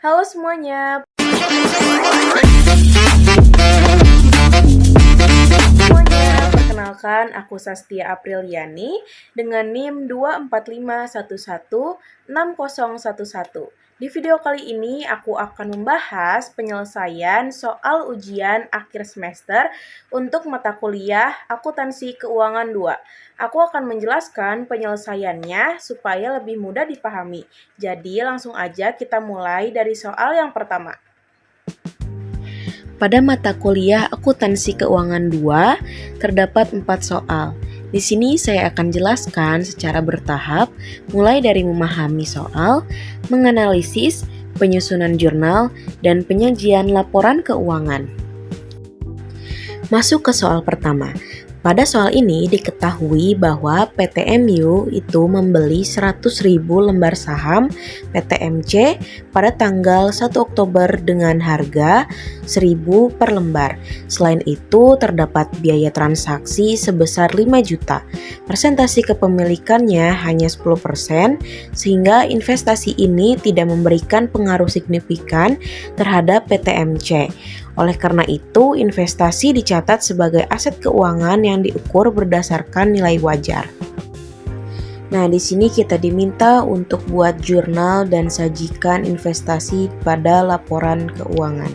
Halo semuanya. Perkenalkan, aku Sastia Apriliani dengan NIM 245116011. Di video kali ini aku akan membahas penyelesaian soal ujian akhir semester untuk mata kuliah Akuntansi Keuangan 2. Aku akan menjelaskan penyelesaiannya supaya lebih mudah dipahami. Jadi langsung aja kita mulai dari soal yang pertama. Pada mata kuliah Akuntansi Keuangan 2 terdapat 4 soal. Di sini saya akan jelaskan secara bertahap, mulai dari memahami soal, menganalisis, penyusunan jurnal, dan penyajian laporan keuangan. Masuk ke soal pertama. Pada soal ini diketahui bahwa PTMU itu membeli 100.000 lembar saham PTMC pada tanggal 1 Oktober dengan harga 1.000 per lembar. Selain itu terdapat biaya transaksi sebesar 5 juta. Persentase kepemilikannya hanya 10%, sehingga investasi ini tidak memberikan pengaruh signifikan terhadap PTMC. Oleh karena itu, investasi dicatat sebagai aset keuangan yang diukur berdasarkan nilai wajar. Nah, di sini kita diminta untuk buat jurnal dan sajikan investasi pada laporan keuangan.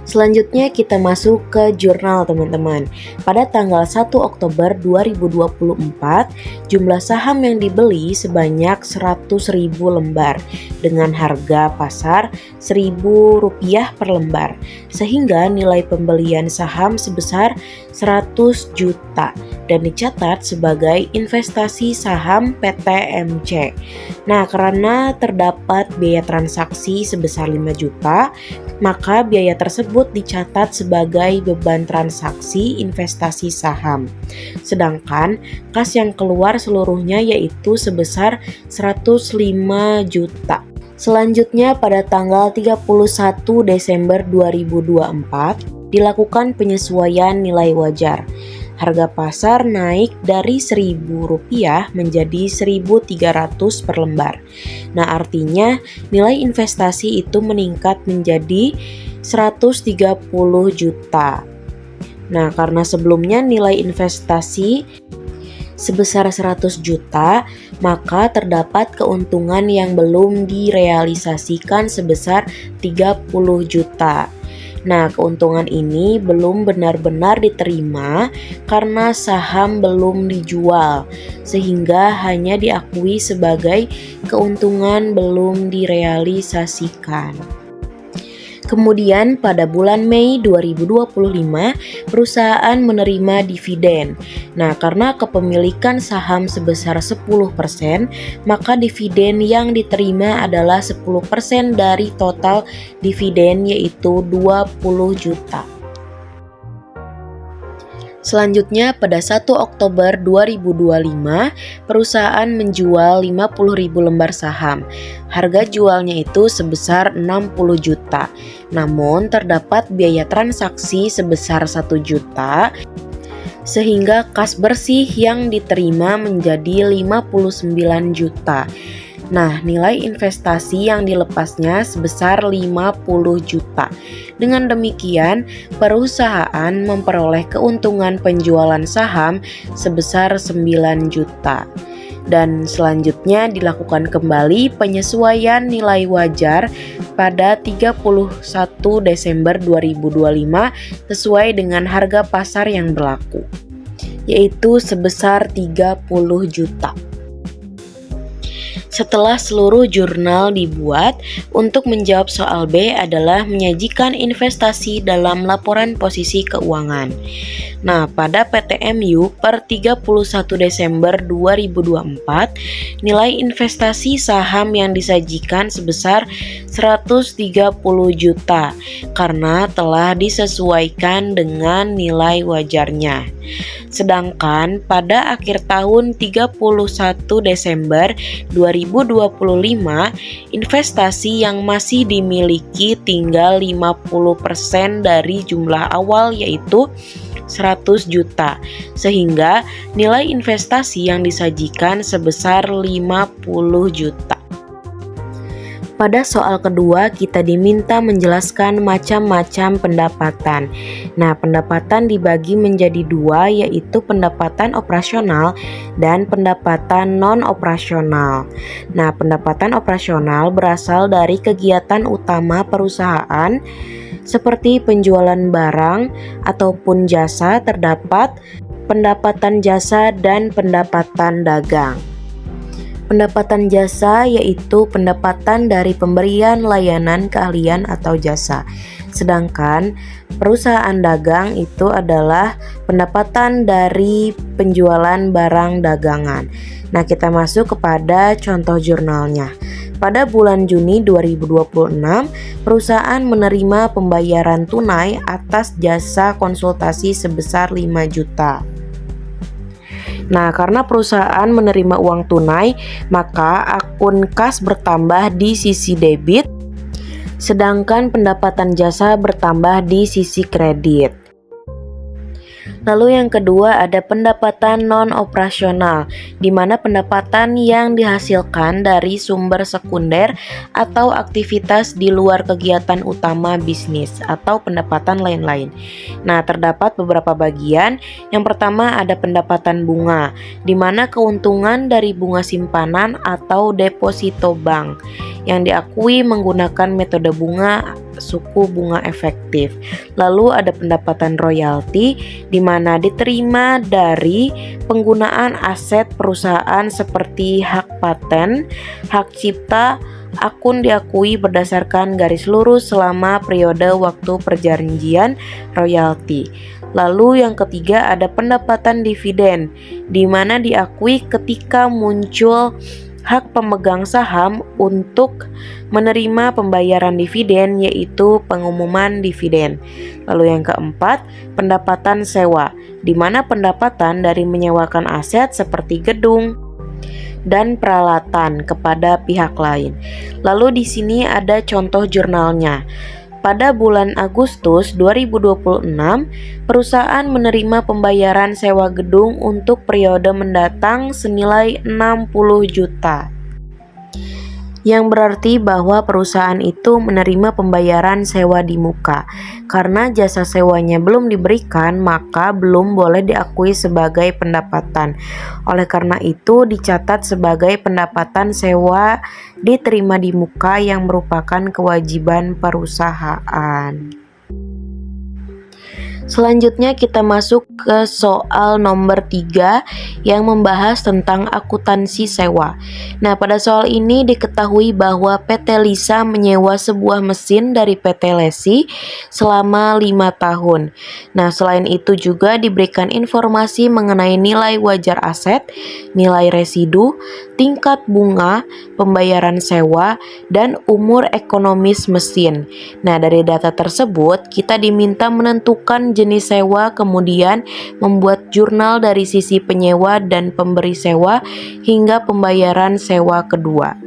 Selanjutnya kita masuk ke jurnal teman-teman. Pada tanggal 1 Oktober 2024, jumlah saham yang dibeli sebanyak 100.000 lembar dengan harga pasar Rp1.000 per lembar, sehingga nilai pembelian saham sebesar 100 juta dan dicatat sebagai investasi saham PTMC. Nah, karena terdapat biaya transaksi sebesar 5 juta, maka biaya tersebut dicatat sebagai beban transaksi investasi saham. Sedangkan kas yang keluar seluruhnya yaitu sebesar 105 juta. Selanjutnya pada tanggal 31 Desember 2024 dilakukan penyesuaian nilai wajar. Harga pasar naik dari Rp1.000 menjadi Rp1.300 per lembar. Nah, artinya nilai investasi itu meningkat menjadi 130 juta. Nah, karena sebelumnya nilai investasi sebesar 100 juta, maka terdapat keuntungan yang belum direalisasikan sebesar 30 juta. Nah, keuntungan ini belum benar-benar diterima karena saham belum dijual, sehingga hanya diakui sebagai keuntungan belum direalisasikan. Kemudian pada bulan Mei 2025, perusahaan menerima dividen. Nah, karena kepemilikan saham sebesar 10%, maka dividen yang diterima adalah 10% dari total dividen, yaitu 20 juta. Selanjutnya pada 1 Oktober 2025, perusahaan menjual 50.000 lembar saham. Harga jualnya itu sebesar 60 juta. Namun terdapat biaya transaksi sebesar 1 juta, sehingga kas bersih yang diterima menjadi 59 juta. Nah, nilai investasi yang dilepasnya sebesar 50 juta. Dengan demikian, perusahaan memperoleh keuntungan penjualan saham sebesar 9 juta. Dan selanjutnya dilakukan kembali penyesuaian nilai wajar pada 31 Desember 2025 sesuai dengan harga pasar yang berlaku, yaitu sebesar 30 juta. Setelah seluruh jurnal dibuat, untuk menjawab soal B adalah menyajikan investasi dalam laporan posisi keuangan. Nah, pada PTMU per 31 Desember 2024, nilai investasi saham yang disajikan sebesar 130 juta karena telah disesuaikan dengan nilai wajarnya. Sedangkan pada akhir tahun 31 Desember 2025, investasi yang masih dimiliki tinggal 50% dari jumlah awal, yaitu 100 juta, sehingga nilai investasi yang disajikan sebesar 50 juta. Pada soal kedua, kita diminta menjelaskan macam-macam pendapatan. Nah, pendapatan dibagi menjadi dua, yaitu pendapatan operasional dan pendapatan non-operasional. Nah, pendapatan operasional berasal dari kegiatan utama perusahaan seperti penjualan barang ataupun jasa. Terdapat pendapatan jasa dan pendapatan dagang. Pendapatan jasa yaitu pendapatan dari pemberian layanan, keahlian, atau jasa. Sedangkan perusahaan dagang itu adalah pendapatan dari penjualan barang dagangan. Nah, kita masuk kepada contoh jurnalnya. Pada bulan Juni 2026, perusahaan menerima pembayaran tunai atas jasa konsultasi sebesar 5 juta. Nah, karena perusahaan menerima uang tunai, maka akun kas bertambah di sisi debit, sedangkan pendapatan jasa bertambah di sisi kredit. Lalu yang kedua ada pendapatan non-operasional, di mana pendapatan yang dihasilkan dari sumber sekunder atau aktivitas di luar kegiatan utama bisnis atau pendapatan lain-lain. Nah, terdapat beberapa bagian. Yang pertama ada pendapatan bunga, di mana keuntungan dari bunga simpanan atau deposito bank yang diakui menggunakan metode bunga suku bunga efektif. Lalu ada pendapatan royalti, di mana diterima dari penggunaan aset perusahaan seperti hak paten, hak cipta, akun diakui berdasarkan garis lurus selama periode waktu perjanjian royalti. Lalu yang ketiga ada pendapatan dividen, di mana diakui ketika muncul hak pemegang saham untuk menerima pembayaran dividen, yaitu pengumuman dividen. Lalu yang keempat, pendapatan sewa, di mana pendapatan dari menyewakan aset seperti gedung dan peralatan kepada pihak lain. Lalu di sini ada contoh jurnalnya. Pada bulan Agustus 2026, perusahaan menerima pembayaran sewa gedung untuk periode mendatang senilai 60 juta. Yang berarti bahwa perusahaan itu menerima pembayaran sewa di muka. Karena jasa sewanya belum diberikan, maka belum boleh diakui sebagai pendapatan. Oleh karena itu dicatat sebagai pendapatan sewa diterima di muka yang merupakan kewajiban perusahaan. Selanjutnya kita masuk ke soal nomor 3 yang membahas tentang akuntansi sewa. Nah, pada soal ini diketahui bahwa PT Lisa menyewa sebuah mesin dari PT Lesi selama 5 tahun. Nah, selain itu juga diberikan informasi mengenai nilai wajar aset, nilai residu, tingkat bunga, pembayaran sewa, dan umur ekonomis mesin. Nah, dari data tersebut kita diminta menentukan jenis sewa, kemudian membuat jurnal dari sisi penyewa dan pemberi sewa hingga pembayaran sewa kedua.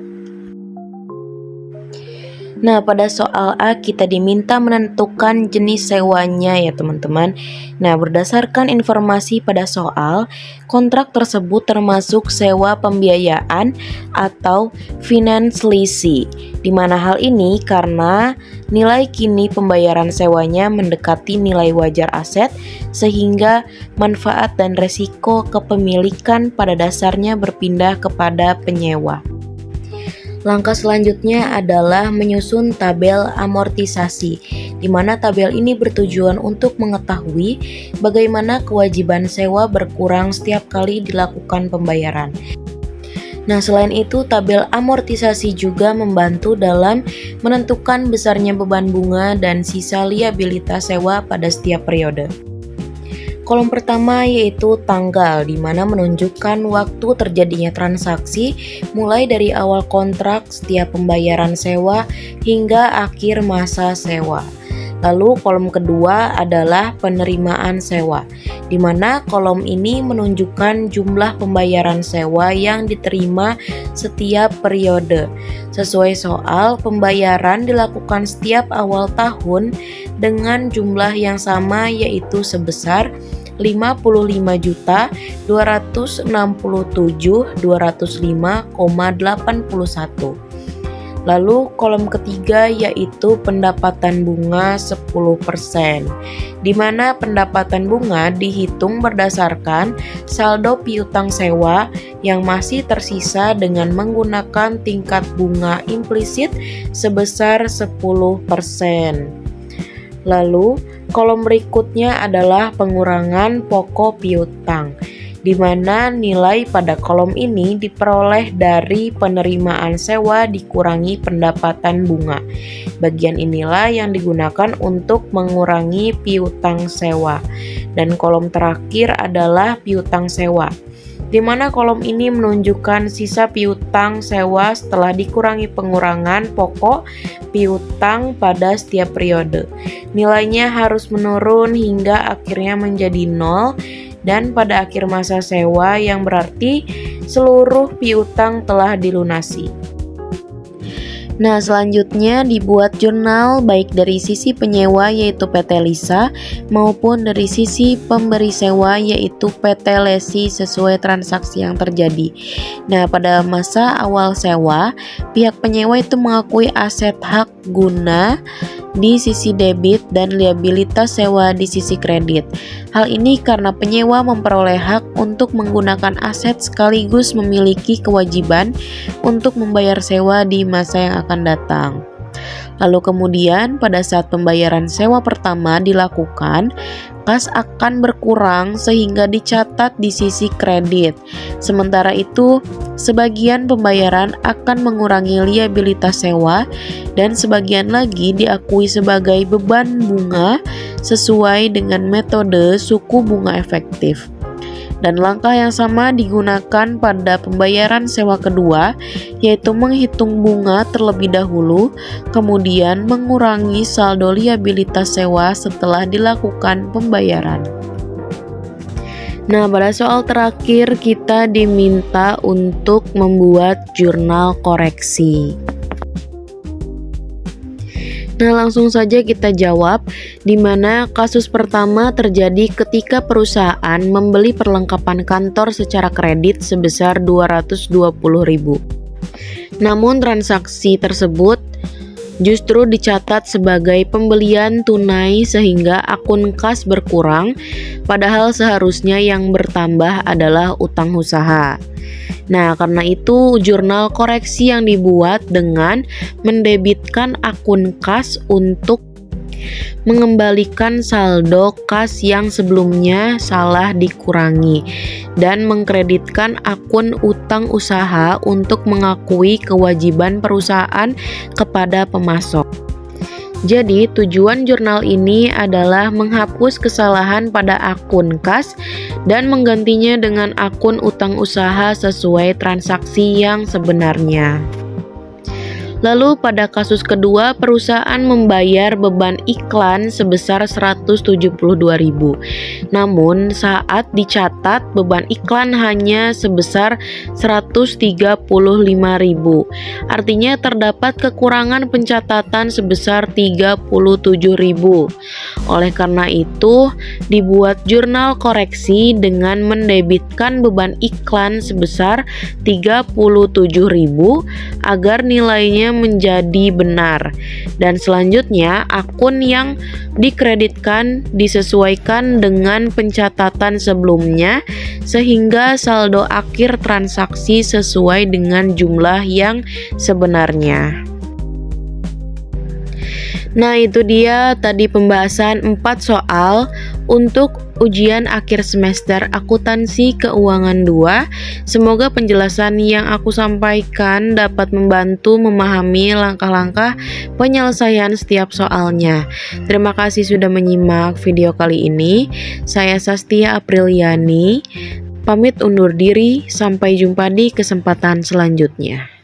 Nah, pada soal A kita diminta menentukan jenis sewanya ya teman-teman. Nah, berdasarkan informasi pada soal, kontrak tersebut termasuk sewa pembiayaan atau finance lease. Di mana hal ini karena nilai kini pembayaran sewanya mendekati nilai wajar aset, sehingga manfaat dan resiko kepemilikan pada dasarnya berpindah kepada penyewa. Langkah selanjutnya adalah menyusun tabel amortisasi, di mana tabel ini bertujuan untuk mengetahui bagaimana kewajiban sewa berkurang setiap kali dilakukan pembayaran. Nah, selain itu tabel amortisasi juga membantu dalam menentukan besarnya beban bunga dan sisa liabilitas sewa pada setiap periode. Kolom pertama yaitu tanggal, di mana menunjukkan waktu terjadinya transaksi mulai dari awal kontrak setiap pembayaran sewa hingga akhir masa sewa. Lalu kolom kedua adalah penerimaan sewa, di mana kolom ini menunjukkan jumlah pembayaran sewa yang diterima setiap periode. Sesuai soal, pembayaran dilakukan setiap awal tahun dengan jumlah yang sama, yaitu sebesar 55.267.205,81. Lalu kolom ketiga yaitu pendapatan bunga 10%, di mana pendapatan bunga dihitung berdasarkan saldo piutang sewa yang masih tersisa dengan menggunakan tingkat bunga implisit sebesar 10%. Lalu kolom berikutnya adalah pengurangan pokok piutang, di mana nilai pada kolom ini diperoleh dari penerimaan sewa dikurangi pendapatan bunga. Bagian inilah yang digunakan untuk mengurangi piutang sewa. Dan kolom terakhir adalah piutang sewa, di mana kolom ini menunjukkan sisa piutang sewa setelah dikurangi pengurangan pokok piutang pada setiap periode. Nilainya harus menurun hingga akhirnya menjadi 0 dan pada akhir masa sewa, yang berarti seluruh piutang telah dilunasi. Nah, selanjutnya dibuat jurnal baik dari sisi penyewa yaitu PT Lisa maupun dari sisi pemberi sewa yaitu PT Lesi sesuai transaksi yang terjadi. Nah, pada masa awal sewa, pihak penyewa itu mengakui aset hak guna di sisi debit dan liabilitas sewa di sisi kredit. Hal ini karena penyewa memperoleh hak untuk menggunakan aset sekaligus memiliki kewajiban untuk membayar sewa di masa yang akan datang. Lalu kemudian pada saat pembayaran sewa pertama dilakukan, kas akan berkurang sehingga dicatat di sisi kredit. Sementara itu, sebagian pembayaran akan mengurangi liabilitas sewa dan sebagian lagi diakui sebagai beban bunga sesuai dengan metode suku bunga efektif. Dan langkah yang sama digunakan pada pembayaran sewa kedua, yaitu menghitung bunga terlebih dahulu, kemudian mengurangi saldo liabilitas sewa setelah dilakukan pembayaran. Nah, pada soal terakhir kita diminta untuk membuat jurnal koreksi. Nah, langsung saja kita jawab, di mana kasus pertama terjadi ketika perusahaan membeli perlengkapan kantor secara kredit sebesar 220.000. Namun transaksi tersebut justru dicatat sebagai pembelian tunai sehingga akun kas berkurang, padahal seharusnya yang bertambah adalah utang usaha. Nah, karena itu jurnal koreksi yang dibuat dengan mendebitkan akun kas untuk mengembalikan saldo kas yang sebelumnya salah dikurangi dan mengkreditkan akun utang usaha untuk mengakui kewajiban perusahaan kepada pemasok. Jadi, tujuan jurnal ini adalah menghapus kesalahan pada akun kas dan menggantinya dengan akun utang usaha sesuai transaksi yang sebenarnya. Lalu pada kasus kedua, perusahaan membayar beban iklan sebesar 172.000. Namun saat dicatat beban iklan hanya sebesar 135.000. Artinya terdapat kekurangan pencatatan sebesar 37.000. Oleh karena itu, dibuat jurnal koreksi dengan mendebitkan beban iklan sebesar 37.000 agar nilainya menjadi benar, dan selanjutnya akun yang dikreditkan disesuaikan dengan pencatatan sebelumnya sehingga saldo akhir transaksi sesuai dengan jumlah yang sebenarnya. Nah, itu dia tadi pembahasan 4 soal untuk ujian akhir semester akuntansi keuangan 2. Semoga penjelasan yang aku sampaikan dapat membantu memahami langkah-langkah penyelesaian setiap soalnya. Terima kasih sudah menyimak video kali ini. Saya Sastia Apriliani, pamit undur diri. Sampai jumpa di kesempatan selanjutnya.